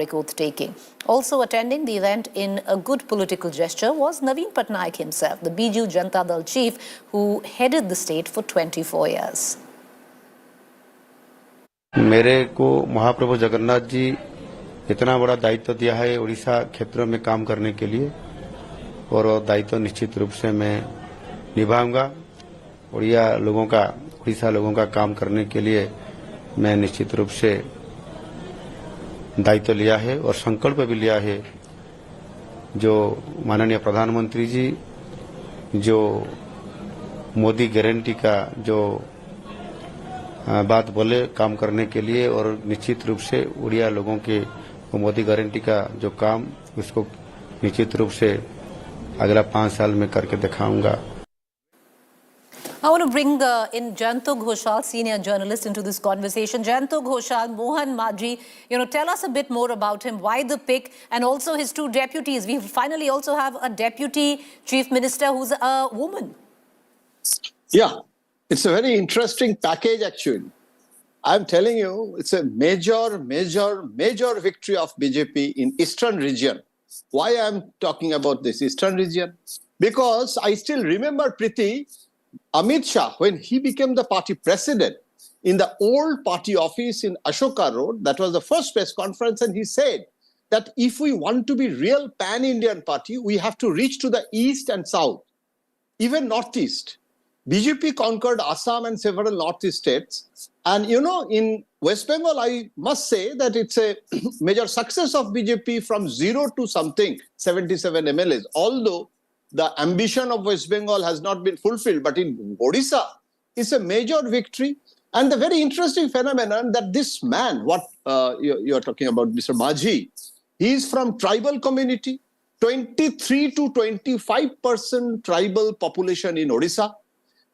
oath taking. Also attending the event in a good political gesture was Naveen Patnaik himself, the Biju Janata Dal chief who headed the state for 24 years. मेरे को महाप्रभु जगन्नाथ जी इतना बड़ा दायित्व दिया है उड़ीसा क्षेत्रों में काम करने के लिए और वो दायित्व निश्चित रूप से मैं निभाऊंगा। उड़ीसा लोगों का काम करने के लिए मैं निश्चित रूप से दायित्व लिया है और संकल्प भी लिया है। जो माननीय प्रधानमंत्री जी जो मोदी गारंटी का जो बात बोले काम करने के लिए और निश्चित रूप से उड़िया लोगों के मोदी गारंटी का जो काम उसको निश्चित रूप से अगला 5 साल में करके दिखाऊंगा। I want to bring in Jayanto Ghoshal, senior journalist, into this conversation. Jayanto Ghoshal, Mohan Majhi, tell us a bit more about him, why the pick, and also his 2 deputies. We finally also have a deputy chief minister who's a woman. Yeah, it's a very interesting package actually. I'm telling you, it's a major victory of BJP in Eastern region. Why I'm talking about this Eastern region? Because I still remember Preeti, Amit Shah, when he became the party president in the old party office in Ashoka Road, that was the first press conference, and he said that if we want to be real pan-Indian party, we have to reach to the east and south, even northeast. BJP conquered Assam and several northeast states. And in West Bengal, I must say that it's a major success of BJP from 0 to something, 77 MLAs, although the ambition of West Bengal has not been fulfilled, but in Odisha, it's a major victory. And the very interesting phenomenon that this man, what you're talking about, Mr. Majhi, he is from tribal community, 23 to 25% tribal population in Odisha.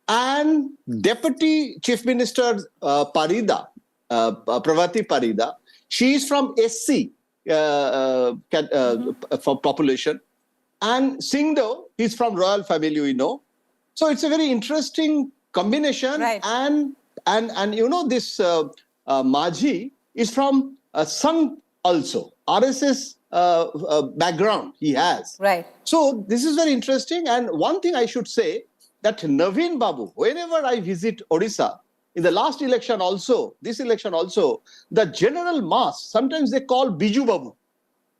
And Deputy Chief Minister Parida, Pravati Parida, she is from SC for population. And Singh, though, he's from royal family, So it's a very interesting combination. Right. And this Majhi is from Singh also. RSS background he has. Right. So this is very interesting. And one thing I should say, that Naveen Babu, whenever I visit Odisha, in the last election also, this election also, the general mass, sometimes they call Biju Babu.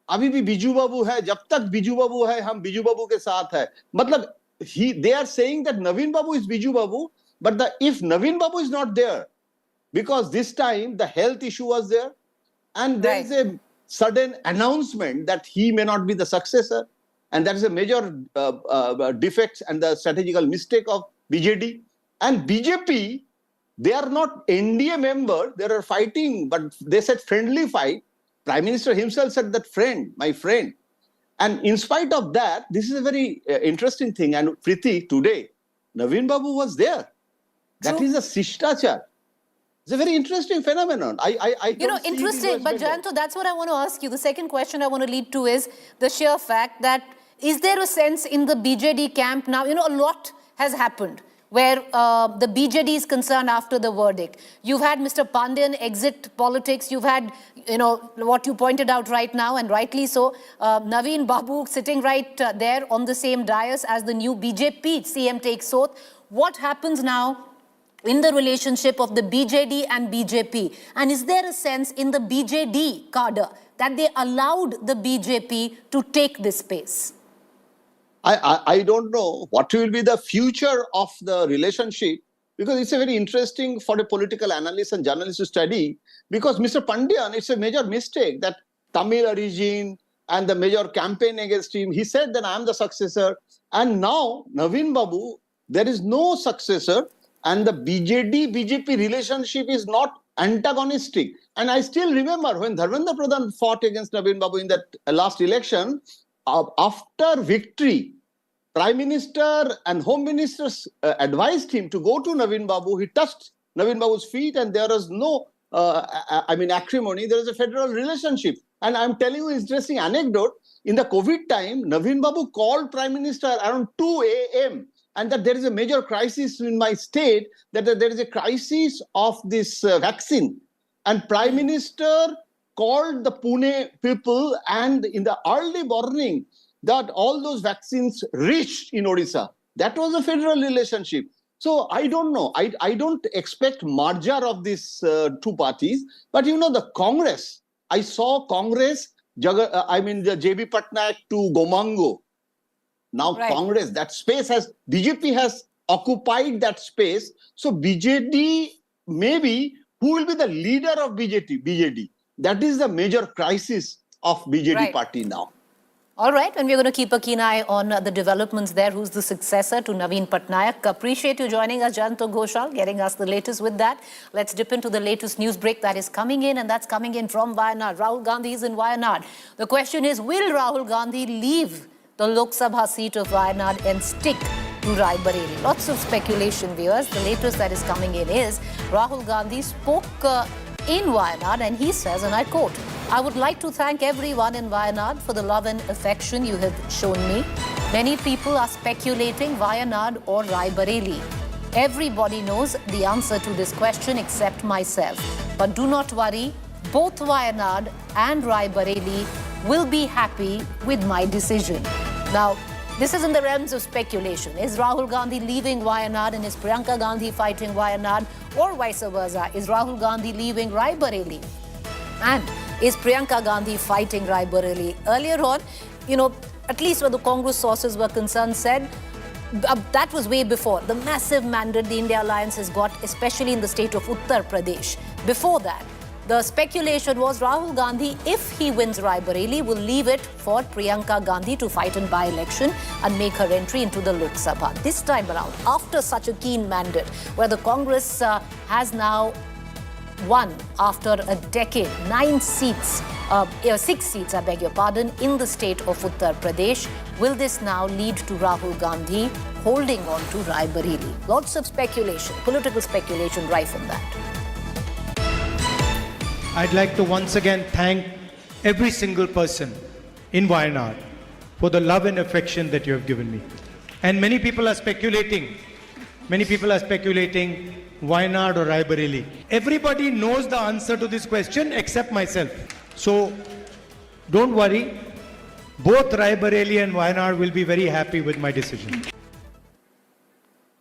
अभी भी बिजू बाबू है, जब तक बिजू बाबू है हम बिजू बाबू के साथ है. मतलब they are saying that Naveen Babu is Biju Babu, but if Naveen Babu is not there, because this time the health issue was there, and there is a sudden announcement that he may not be the successor, and that is a major defect and the strategical mistake of BJD. And BJP, they are not NDA member, they are fighting, but they said friendly fight. Prime Minister himself said that my friend. And in spite of that, this is a very interesting thing. And Preeti, today, Naveen Babu was there. That is a Shishtachar. It's a very interesting phenomenon. Interesting, but Jayanto, that's what I want to ask you. The second question I want to lead to is the sheer fact that, is there a sense in the BJD camp now, a lot has happened where the BJD is concerned after the verdict. You've had Mr. Pandian exit politics. You've had, what you pointed out right now, and rightly so, Naveen Babu sitting right there on the same dais as the new BJP CM takes oath. What happens now in the relationship of the BJD and BJP? And is there a sense in the BJD cadre that they allowed the BJP to take this space? I don't know what will be the future of the relationship, because it's a very interesting for a political analyst and journalist to study, because Mr. Pandian, it's a major mistake that Tamil origin and the major campaign against him, he said that I am the successor, and now Naveen Babu, there is no successor, and the BJD-BJP relationship is not antagonistic. And I still remember when Dharmendra Pradhan fought against Naveen Babu in that last election, after victory, Prime Minister and Home Ministers advised him to go to Naveen Babu. He touched Naveen Babu's feet, and there was no, acrimony. There is a federal relationship. And I'm telling you an interesting anecdote. In the COVID time, Naveen Babu called Prime Minister around 2 a.m. and that there is a major crisis in my state, that there is a crisis of this vaccine. And Prime Minister called the Pune people, and in the early morning, that all those vaccines reached in Odisha. That was a federal relationship. So I don't know. I don't expect merger of these two parties. But the Congress, I saw Congress, the JB Patnaik to Gomango. Now Right. Congress, that space BJP has occupied that space. So BJD, maybe, who will be the leader of BJD? That is the major crisis of BJD Right. party now. All right, and we're going to keep a keen eye on the developments there. Who's the successor to Naveen Patnaik? Appreciate you joining us, Janto Ghoshal, getting us the latest with that. Let's dip into the latest news break that is coming in, and that's coming in from Wayanad. Rahul Gandhi is in Wayanad. The question is, will Rahul Gandhi leave the Lok Sabha seat of Wayanad and stick to Raebareli? Lots of speculation, viewers. The latest that is coming in is Rahul Gandhi spoke in Wayanad, and he says, and I quote, "I would like to thank everyone in Wayanad for the love and affection you have shown me. Many people are speculating Wayanad or Raebareli. Everybody knows the answer to this question except myself. But do not worry, both Wayanad and Raebareli will be happy with my decision." Now, this is in the realms of speculation. Is Rahul Gandhi leaving Wayanad and is Priyanka Gandhi fighting Wayanad, or vice versa? Is Rahul Gandhi leaving Raebareli and is Priyanka Gandhi fighting Raebareli? Earlier on, at least where the Congress sources were concerned, said that was way before the massive mandate the India Alliance has got, especially in the state of Uttar Pradesh. Before that, the speculation was Rahul Gandhi, if he wins Raebareli, will leave it for Priyanka Gandhi to fight in by-election and make her entry into the Lok Sabha. This time around, after such a keen mandate, where the Congress has now won after a decade, 6 seats, I beg your pardon, in the state of Uttar Pradesh. Will this now lead to Rahul Gandhi holding on to Raebareli? Lots of speculation, political speculation rife on that. I'd like to once again thank every single person in Wayanad for the love and affection that you have given me. And many people are speculating Wayanad or Raebareli. Everybody knows the answer to this question except myself. So don't worry, both Raebareli and Wayanad will be very happy with my decision.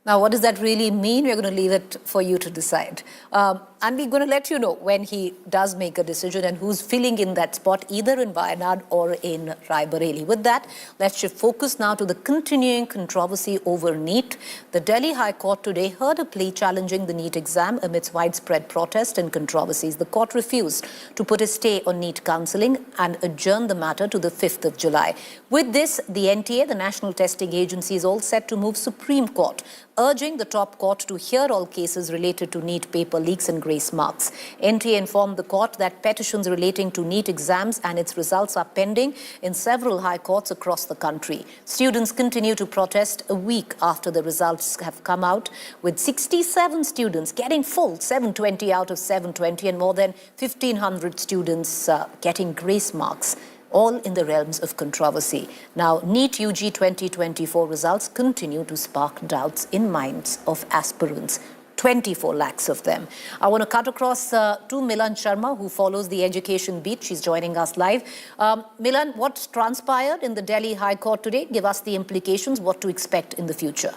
Now, what does that really mean? We're going to leave it for you to decide. And we're going to let you know when he does make a decision and who's filling in that spot, either in Wayanad or in Raebareli. With that, let's shift focus now to the continuing controversy over NEET. The Delhi High Court today heard a plea challenging the NEET exam amidst widespread protest and controversies. The court refused to put a stay on NEET counselling and adjourned the matter to the 5th of July. With this, the NTA, the National Testing Agency, is all set to move Supreme Court, urging the top court to hear all cases related to NEET paper leaks and grace marks. NTA informed the court that petitions relating to NEET exams and its results are pending in several high courts across the country. Students continue to protest a week after the results have come out, with 67 students getting full 720 out of 720 and more than 1,500 students getting grace marks, all in the realms of controversy. Now, NEET UG 2024 results continue to spark doubts in minds of aspirants. 24 lakhs of them. I want to cut across to Milan Sharma, who follows the education beat. She's joining us live. Milan, what transpired in the Delhi High Court today? Give us the implications, what to expect in the future.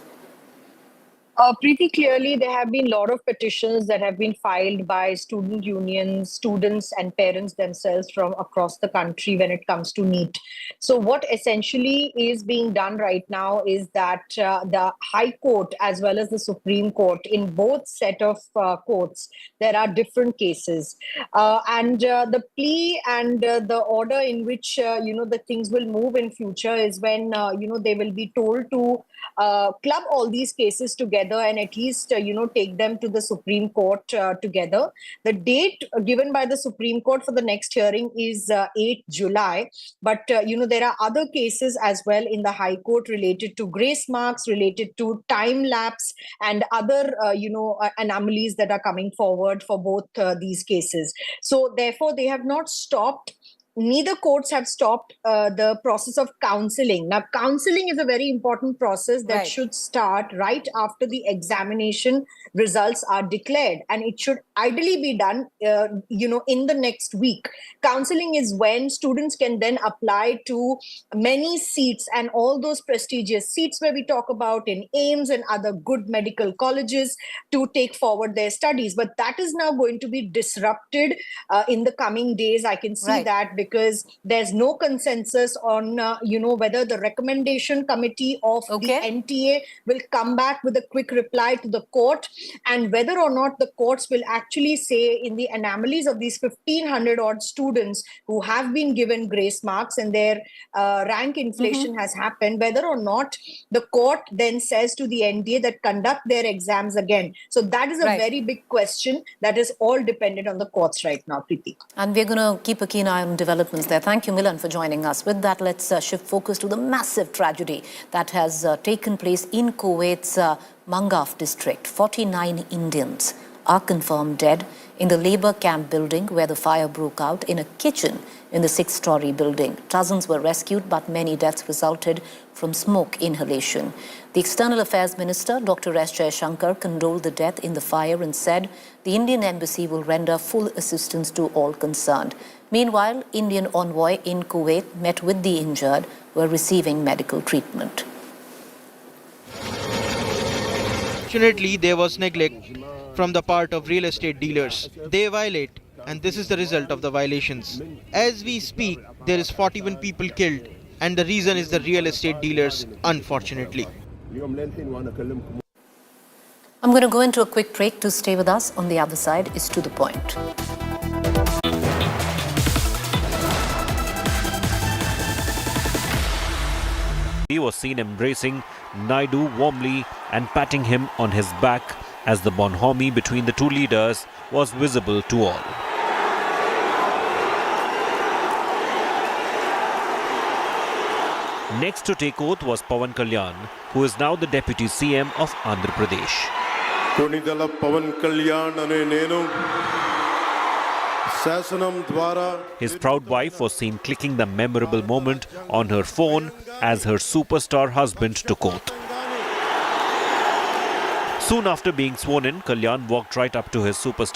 Pretty clearly, there have been a lot of petitions that have been filed by student unions, students and parents themselves from across the country when it comes to NEET. So what essentially is being done right now is that the High Court as well as the Supreme Court, in both set of courts, there are different cases. And the plea and the order in which, the things will move in future is when, they will be told to club all these cases together and at least, take them to the Supreme Court together. The date given by the Supreme Court for the next hearing is 8 July. But, there are other cases as well in the High Court related to grace marks, related to time lapse and other, anomalies that are coming forward for both these cases. So therefore, they have not stopped neither courts have stopped the process of counseling. Now, counseling is a very important process that Right. should start right after the examination results are declared, and it should ideally be done, in the next week. Counseling is when students can then apply to many seats, and all those prestigious seats where we talk about in AIIMS and other good medical colleges, to take forward their studies. But that is now going to be disrupted in the coming days. I can see Right. that, because there's no consensus on whether the recommendation committee of the Okay. NTA will come back with a quick reply to the court, and whether or not the courts will actually say in the anomalies of these 1,500 odd students who have been given grace marks and their rank inflation has happened, whether or not the court then says to the NDA that conduct their exams again. So that is a Right. very big question that is all dependent on the courts right now, Preeti. And we're going to keep a keen eye on developments there. Thank you, Milan, for joining us. With that, let's shift focus to the massive tragedy that has taken place in Kuwait's Mangaf district. 49 Indians are confirmed dead in the labor camp building where the fire broke out in a kitchen in the 6-story building. Dozens were rescued, but many deaths resulted from smoke inhalation. The External Affairs Minister, Dr. S. Jaishankar, condoled the death in the fire and said the Indian embassy will render full assistance to all concerned. Meanwhile, Indian envoy in Kuwait met with the injured who are receiving medical treatment. Fortunately, there was neglect from the part of real estate dealers. They violate, and this is the result of the violations. As we speak, there is 41 people killed, and the reason is the real estate dealers, unfortunately. I'm going to go into a quick break. To stay with us. On the other side is To The Point. He was seen embracing Naidu warmly and patting him on his back as the bonhomie between the two leaders was visible to all. Next to take oath was Pawan Kalyan, who is now the Deputy CM of Andhra Pradesh. Konidala Pawan Kalyan ane nenu Sasanam Dwara. His proud wife was seen clicking the memorable moment on her phone as her superstar husband took oath. Soon after being sworn in, Kalyan walked right up to his superstar